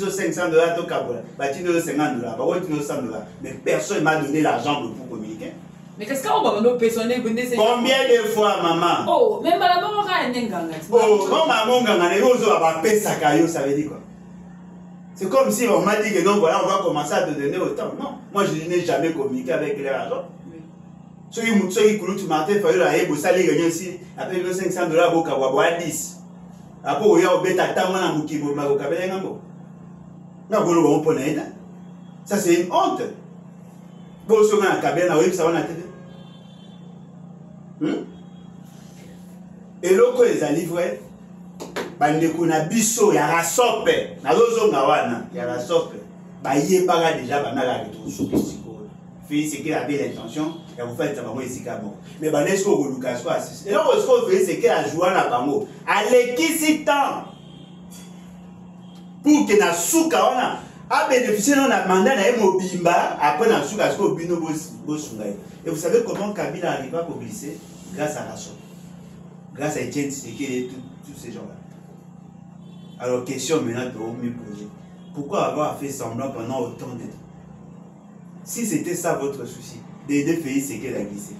500 dollars au Kabola. $50, $100. Mais personne ne m'a donné l'argent pour communiquer. Mais qu'est-ce qu'on va nous personner combien de fois, maman? Oh, même à la mort, on a un engagement. Oh, non, maman, ça veut dire quoi? C'est comme si on m'a dit que non, voilà, on va commencer à te donner autant. Non, moi je n'ai jamais communiqué avec les agents. Ceux qui coulent tout matin, il faut aller au salaire gagner aussi. Après $500, au Kawawa 10. Après, il y a au bêta, tamana mukibo, mago kabelengambo. Non, vous ne pouvez pas. Ça, c'est une honte. Vous avez un cabine à ça va et l'autre, ils ont livré. Bandeko na biso ya rasope na lozonga wana ya rasope ba yebaka déjà banala retrouver siko fils c'est qu'il avait l'intention ya vous faire ça bango esika bon mais banesko ko lukas ko assist et donc ce qu'on fait c'est que la joie na bango alekisi temps pour que na suka wana a bénéficier na mandat na mobimba après na suka ce ko bino bosungai. Et vous savez comment Kabila arrive à glisser grâce à Rasope, grâce à Etienne Tshisekedi et tous ces gens-là. Alors, question maintenant de me poser. Pourquoi avoir fait semblant pendant autant de temps? Si c'était ça votre souci, d'aider Félix Tshisekedi à glisser,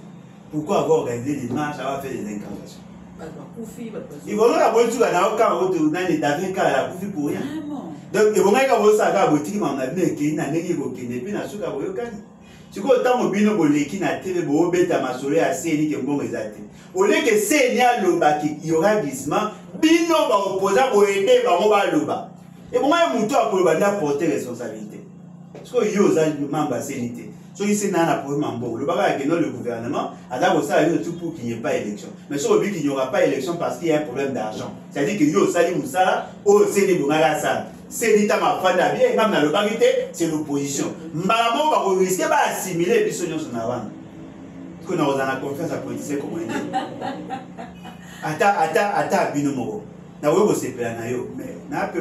pourquoi avoir organisé des marches, avoir fait des incantations? Ils vont la bonne chose à aucun autre David car la Koufi pour rien. Donc, ils vont mettre vos sagas à boutique, mais on a bien qu'il n'a n'est pas qu'il n'est plus dans ce cas où il y a. Si vous avez un bino boleki na télé, vous avez un massolé à CNI qui est bon résultat. Au lieu que CNI a l'oba qui y aura glissement, bino va opposer pour aider va l'oba. Et pour moi, il y a un peu de porter responsabilité. Parce que y a un membre de CNI. So ici, il y a un problème. Le bagage est le gouvernement, alors ça a tout pour qu'il n'y ait pas d'élection. Mais si on dit qu'il n'y aura pas d'élection parce qu'il y a un problème d'argent, c'est-à-dire qu'il y a un salim moussala, au CNI ça. C'est l'État m'a fait bien, même dans le parité, c'est l'opposition. Maman va risquer d'assimiler les solutions sur la bande. Parce que nous avons confiance à la politique comme on dit. Ata binomoro. Nous avons aussi mais nous avons peu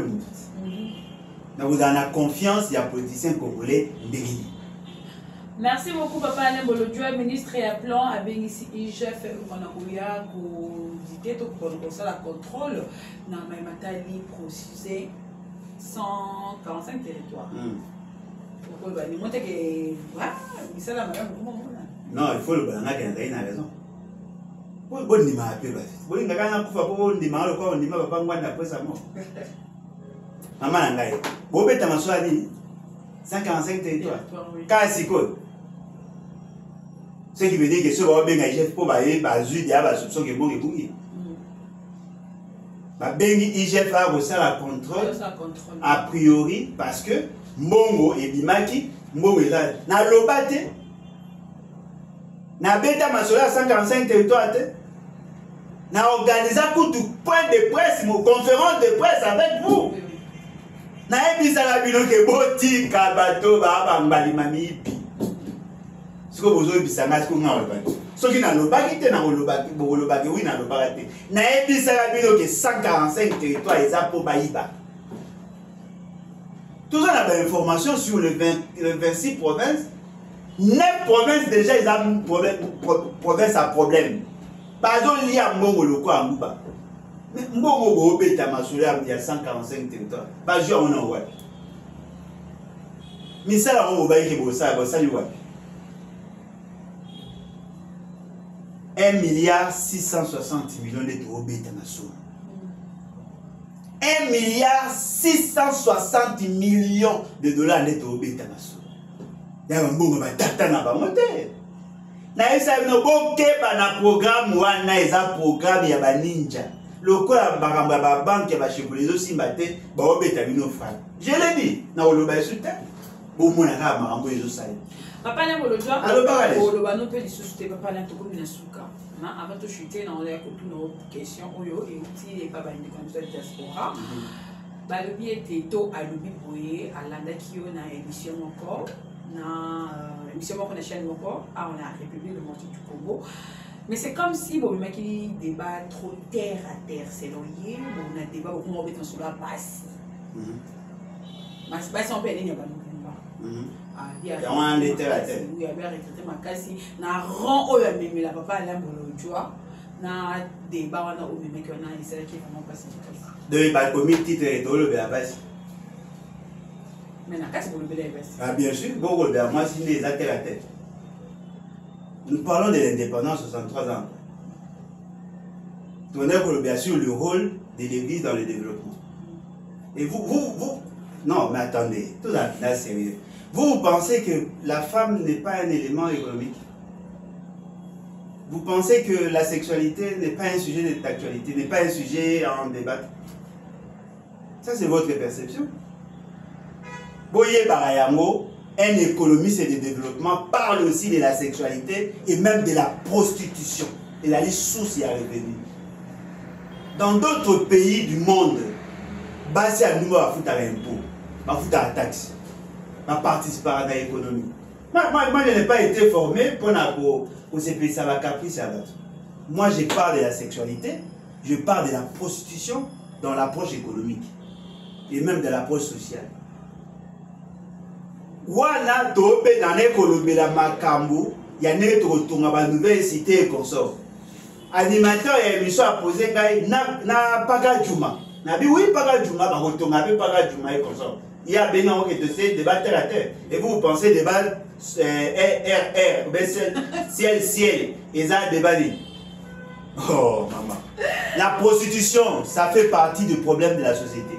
nous avons confiance à la politicien congolais. Merci beaucoup, Papa Alain Bolodjoa, ministre et à plan, à Bénissi, chef, Manakouya, pour visiter, pour la contrôle, dans ma matali précisé 145 territoires. Non, il faut le banana qui a raison. Bon, il m'a appelé. Bon, il m'a appelé. Après sa mort. Maman n'a pas. Bon, tu as 145 territoires. Kassiko. Ce qui veut dire que ce qui va bien IGF pour aller il y a des soupçons qui vont ébouiller. IGF a reçu la contrôle a priori parce que Mbongo et Bimaki, Mbongo est là. Na lobate, na beta masola 145 territoires, na organisé tout point de presse, une conférence de presse avec vous. Na ebisa la bino ke boti kabato ba mbali mami. Ce que vous avez dit, c'est que vous avez dit. Ce qui n'a pas été dans le bac, oui, n'a pas été. N'a pas été 145 territoires, ils ont pour Baïba. Tout ça, on a des informations sur les 26 provinces. 9 provinces déjà, ils ont un province à problème. Par exemple, il y a Mbongo Loko à Mouba. Mais Mbongo il y a 145 territoires. Pas sûr, on en voit. Mais ça, on va y aller, ça, 1 milliard 660 millions d'euros bêta nationaux. 1 milliard 660 millions de dollars d'euros bêta nationaux. Il y a un bon tata na ba monter. Na esa no bokeba na programme wana eza programme ya ba ninja. Lokola bakamba ba banque ba chibuli zo simbate ba obeta bino fra. Je l'ai dit na oloba sute. Bo mona ka makambo ezo sala. Papa Alain Bolodjoa, Bolodjoa nous peut discuter Papa Alain Toko Minasuka. Avant de chuter dans les questions, Oyo et aussi les Papa Alain de diaspora. Balobi était tôt à l'obi boye à l'andakio na émission encore na émission encore na chaîne encore on a République de Monti du Congo. Mais c'est comme si bon mec qui débat trop terre à terre c'est loyer on a débat beaucoup on met sur la base. Mais c'est pas si on peut aller n'y a pas il y a un terre à terre. Oui, il y avait retraité ma casse. Na rang au même la Papa Alain Bolodjoa na débat on a au même qu'on a c'est qui vraiment passé. De la comité territoriale de la base. Mais la casse pour le bébé. Ah bien sûr, bon moi si les terre à terre. Nous parlons de l'indépendance 63 ans. On a bien sûr le rôle de l'Église dans le développement. Et vous, non, mais attendez, tout là, sérieux. Vous pensez que la femme n'est pas un élément économique? Vous pensez que la sexualité n'est pas un sujet d'actualité, n'est pas un sujet en débat? Ça, c'est votre perception. Boye Barayango, un économiste de développement, parle aussi de la sexualité et même de la prostitution. Et la liste source y est revenue. Dans d'autres pays du monde, basé à nous, on va foutre à l'impôt, on va foutre à la taxe, on va participer à l'économie. Moi, je n'ai pas été formé pour se payer ça va caprice à l'autre. Moi, je parle de la sexualité, je parle de la prostitution dans l'approche économique et même de l'approche sociale. Voilà, tobé dans l'économie la Makambu, il y a une nouvelle cité et consort. Animateur et émission a posé na Paga Juma. Na bi oui Paga Juma, ba rotonga be Paga Juma et consort. Il y a bien qui te sait débat terre à terre. Et vous pensez débat ciel et ça débat. Oh maman. La prostitution, ça fait partie du problème de la société.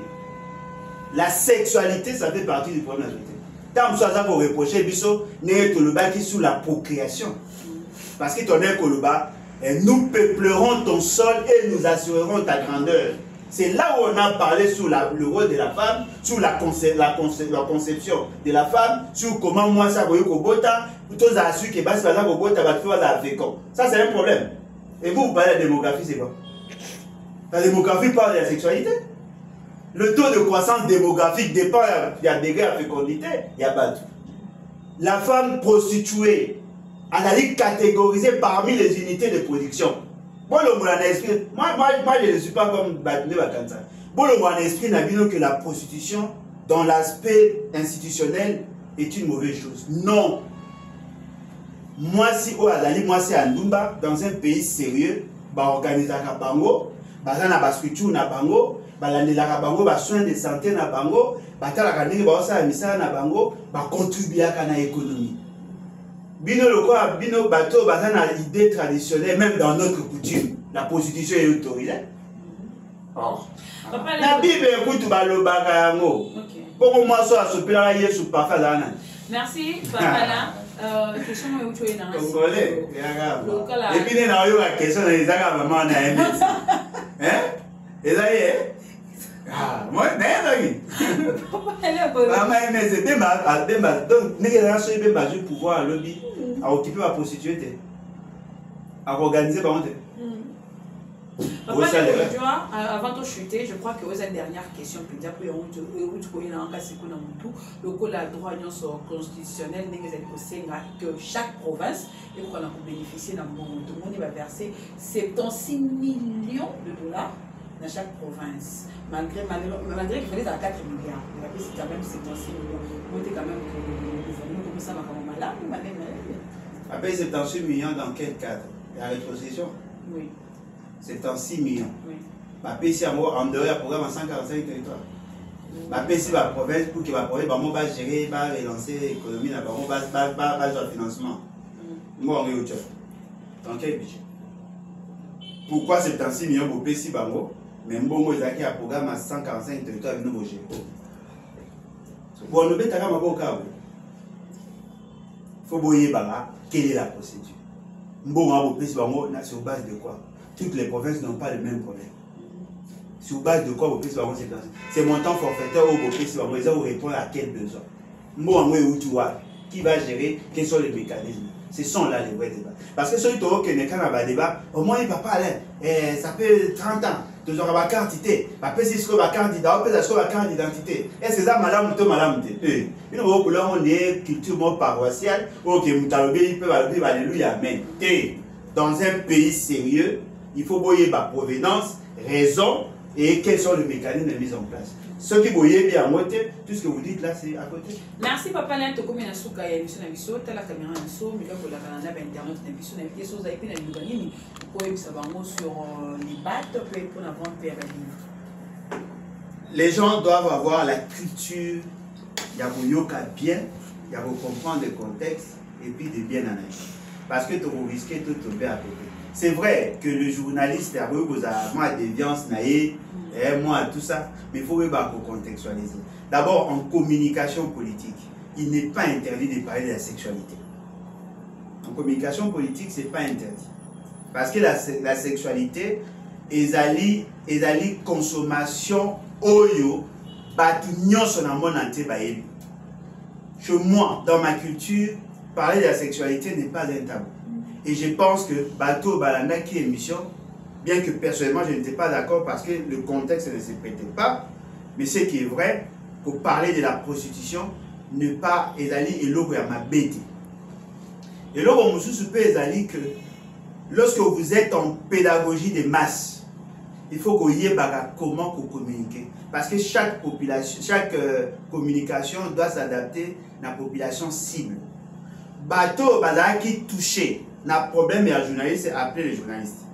La sexualité, ça fait partie du problème de la société. Tant que ça pour reprocher biso n'est Toluba qui sous la procréation. Parce que ton Koluba, nous peuplerons ton sol et nous assurerons ta grandeur. C'est là où on a parlé sur le rôle de la femme, sur la conception de la femme, sur comment moi ça va kobota, tous assurent que bas ça kobota va faire fécond. Ça c'est un problème. Et vous parlez de la démographie, c'est quoi? La démographie parle de la sexualité. Le taux de croissance démographique dépend de la degré de fécondité. Il y a pas tout. La femme prostituée, elle a été catégorisée parmi les unités de production. Bon, moi, je ne suis pas comme Batne Bakansa. Bon, mon esprit n'a vu que la prostitution, dans l'aspect institutionnel, est une mauvaise chose. Non. Moi, si moi, c'est Andumba, dans un pays sérieux, organiser un bango, na structure na bango, la bango, soins de santé na bango, contribuer à l'économie. Bino loko bino bateau bazana idée traditionnelle même dans notre coutume la prostitution est autorisée. Oh. La Bible écoute balobaka yango. Pour moi so asopela Yesu parfait là. Merci papa là. Question moi uto ina. Congolais, et puis na yo la question les aga maman na aimé. Hein? Et là ah, moi n'est maman aimé c'est débat donc n'est que ça est basé pouvoir lobby à occuper la prostituée à organiser par contre. Avant de chuter, je crois que vous avez une dernière question. Le droit constitutionnel que chaque province bénéficie d'un monde. Tout le monde va verser 76 millions de dollars dans chaque province. Malgré qu'il fallait à 4 milliards. C'est quand même 76 millions. Vous quand même que le gouvernement commence à faire malade. Après 76 millions dans quel cadre? La rétrocession? Oui. 76 millions. Oui. Ici, en dehors, il y a un programme à 145 territoires. Ici, la province, pour que la province va gérer, va relancer l'économie, va faire le financement. Moi, on est au Tchad. Dans quel budget? Pourquoi 76 millions pour PC Bango, mais Mbongo il y a un programme à 145 territoires avec nous gérer? Pour nous mettre à au câble, il faut boyer Banga, quelle est la procédure? Mbongo PC Bango, sur base de quoi? Toutes les provinces n'ont pas le même problème. Sur base de quoi vous PC Bango c'est montant forfaitaire ou vous PC Bango, ils vont répondre à quel besoin? Mbongo où tu vois, qui va gérer, quels sont les mécanismes? Ce sont là les vrais débats. Parce que celui qui n'est qu'un débat, au moins il ne va pas aller. Ça fait 30 ans. Tu auras ma carte d'identité. Après, si tu as ma carte d'identité, est-ce que ça, madame ou madame? Il y a une culture paroissiale. Ok, il peut aller, alléluia, amen. Dans un pays sérieux, il faut voir la provenance, raison et quels sont les mécanismes de mise en place. Ceux qui voyaient bien à moitié, tout ce que vous dites là, c'est à côté. Merci papa, là, tu as combien de sous qu'il y a émission d'émission, tu as la caméra de sous, mais là, pour la Canada, internet, l'émission d'émission, vous avez pu nous gagner, vous pouvez savoir sur les battes, pour la vente et la livre. Les gens doivent avoir la culture, il y a yoka bien, il y a comprendre le contexte et puis de bien analyser. parce que tu risques de tomber à côté. C'est vrai que le journaliste a moi déviance, moi tout ça, mais il faut contextualiser. D'abord, en communication politique, il n'est pas interdit de parler de la sexualité. En communication politique, ce n'est pas interdit. Parce que la sexualité est une consommation oyo, son monde entier. Chez moi, dans ma culture, parler de la sexualité n'est pas un tabou. Et je pense que Bato Balanda qui est émission, bien que personnellement je n'étais pas d'accord parce que le contexte ne se prêtait pas, mais ce qui est vrai, pour parler de la prostitution, ne pas ezali et l'eau à ma bête. Et là, on me que lorsque vous êtes en pédagogie de masse, il faut qu'on y ait comment communiquer. Parce que chaque communication doit s'adapter à la population cible. Bateau qui touché, n'a problème et un journaliste, appeler les journalistes.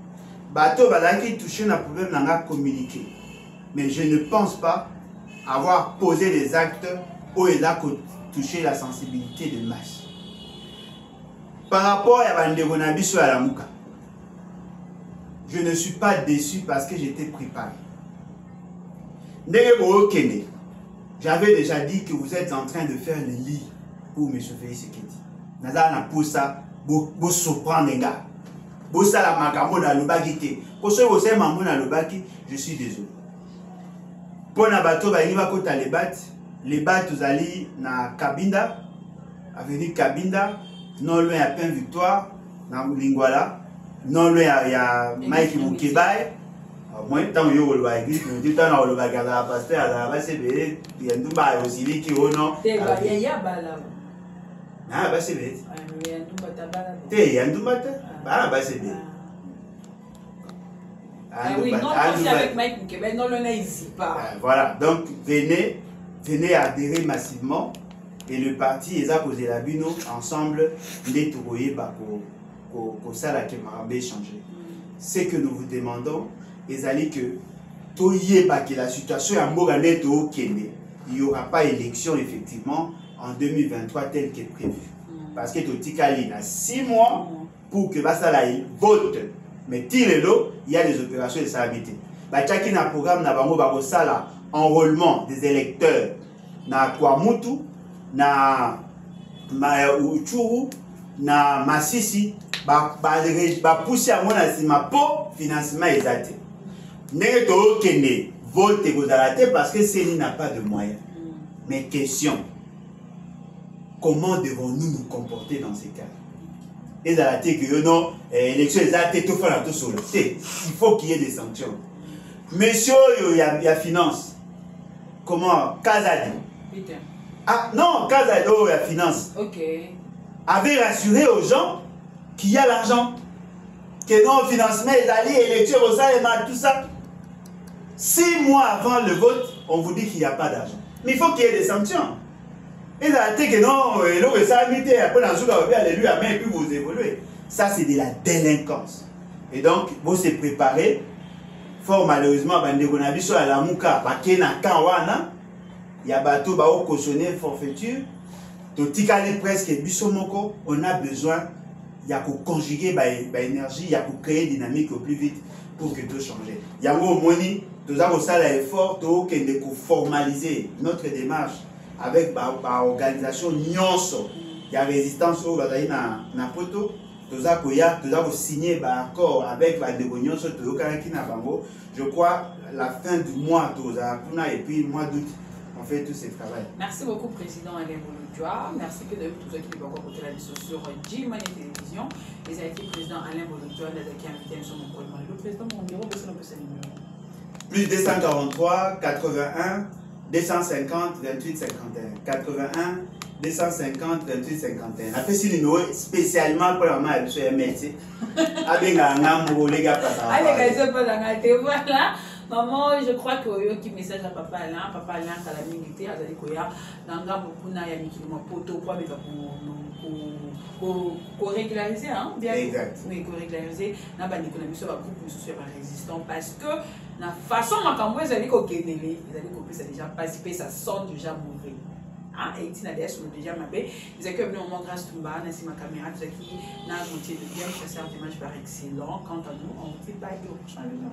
Bateau qui touché, n'a problème n'a communiquer. Mais je ne pense pas avoir posé des actes où il a touché la sensibilité de masse. Par rapport à Bandegonabi sur la Mouka, je ne suis pas déçu parce que j'étais préparé. J'avais déjà dit que vous êtes en train de faire le lit pour M. Félix Sekedi. Nazana pour ça, vous surprendre les gars. Vous ça la makambo na lobaki. Pour ceux qui ont mambo na lobaki, je suis désolé. Pour na bateau ba ni ba kota les bat vous allez na Kabinda, avenue Kabinda, non loin à Pain Victoire, na Lingwala, non loin à Mike Mukebaye. Moi, tant que je vais église, je dis tant que je vais regarder la pasteur, je vais se faire, il y a un douba aussi qui est au nom. Il y a un bala. Ah, bah c'est bête. Il y a un douba. Ah, bah c'est bête. Ah oui, non, c'est avec Mike Mukebaye, non, le n'est ici pas. Voilà, donc venez adhérer massivement. Et le parti, ils ont posé la bino ensemble, les touroyés, pour ça, la Kemarabé changer. Ce que nous vous demandons, c'est que la situation est en il n'y aura pas d'élection effectivement en 2023 telle qu'est prévue. Parce que il a 6 mois pour que ça vote. Mais il y a des opérations de salubrité. Il y a un programme de enrôlement des électeurs na Kwamutu, na Uchuru, na Masisi, pousser à mon financement exact. Ne vote parce que CENI n'a pas de moyens. Mais question, comment devons-nous nous comporter dans ces cas? Et dans la tête que non, l'élection est tout faire tout seul. Il faut qu'il y ait des sanctions. Monsieur, il y a finance. Comment? Kazadi. Ah non, Kazadi, il y a finance. Ok. Avait rassuré aux gens qu'il y a l'argent. Que non, financement, les alliés, élections, tout ça. 6 mois avant le vote, on vous dit qu'il n'y a pas d'argent. Mais il faut qu'il y ait des sanctions. Et dans la tête que non, l'eau ça habité, après dans le jour alléluia, mais puis vous évoluez. Ça, c'est de la délinquance. Et donc, vous se préparez. Fort malheureusement, Bandegonabi sur la Mouka, Bakena Kawana, il y a bateau, Bao cautionné forfaiture. Totikali presque Bissomoko, on a besoin, il y a qu'à conjuguer l'énergie, il y a qu'à créer dynamique au plus vite pour que tout change. Il y a un moni, nous avons ça l'effort, de formaliser notre démarche avec l'organisation Nyonso. Il y a résistance au Napoto. Nous avons signé un accord avec la Nyonso, je crois, la fin du mois, et puis le mois d'août, on fait tout ce travail. Merci beaucoup, Président Alain Bolodjoa. Merci que d'ailleurs tous ceux qui ont encore côté la mission sur G-Money Télévision. Les invités président Alain Bolodjoa, les invités sur mon col. Le président, mon numéro, c'est le plus numéro. Plus 243 81 250 28 51. 81 250 28 51. On a fait ce numéro spécialement pour la maman à M. Métier. Avec un amour, les gars, voilà. Maman, je crois que yo qui message à papa Alain à la milité, à Zali Koya, Nanga Bokuna Yannick Poto, pour régulariser, hein, bien. Exact. Oui, pour régulariser, n'a pas d'économie sur la groupe, mais sur la résistance, parce que la façon dont ils allaient copier, ça déjà participé, ça sent déjà mauvais. ah et tu n'as déjà sur le déjà ma bé ils ont comme nous grâce Tumba nasi ma caméra tout qui n'a monté de bien chasseur d'images par excellent quant à nous on fait pas de prochain le bon